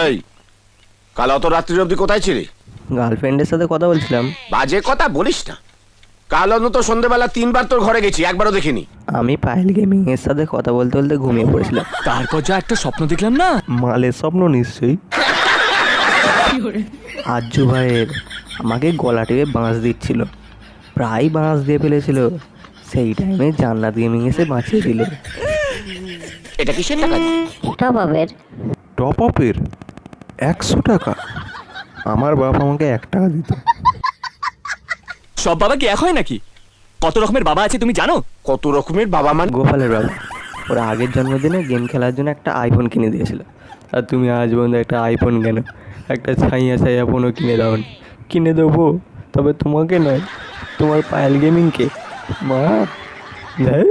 এই, কাল অত রাত্রির অবধি কোথায় ছিলি? গার্লফ্রেন্ডের সাথে কথা বলছিলাম। বাজে কথা বলিস না। কাল অন্তত সন্ধ্যেবেলা 3বার তোর ঘরে গেছি, একবারও দেখিনি। আমি পায়েল গেমিং এর সাথে কথা বলতে বলতে ঘুমিয়ে পড়েছিলাম। তারপর যা একটা স্বপ্ন দেখলাম না, মালের স্বপ্ন নিশ্চয়ই। আজ্জু ভাইয়ের আমাকে গলা টিপে বাঁশ দিচ্ছিল, প্রায় বাঁশ দিয়ে ফেলেছিল। সেই টাইমে জান্নাত গেমিং এসে বাঁচিয়ে দিল। এটা কিসের টাকা? টপাবের টপ আপের 100 টাকা? আমার বাপ আমাকে 1 টাকা দিত। সব বাবা কি এক হয় নাকি? কত রকমের বাবা আছে তুমি জানো? কত রকমের বাবা মান? গোপালের বাবা ওরা আগের জন্মদিনে গেম খেলার জন্য একটা আইফোন কিনে দিয়েছিল, আর তুমি আজ পর্যন্ত একটা আইফোন কেন, একটা ছাইয়া ফোনও কিনে দাওনি। কিনে দেবো, তবে তোমাকে নয়, তোমার পায়েল গেমিংকে। মা দেখ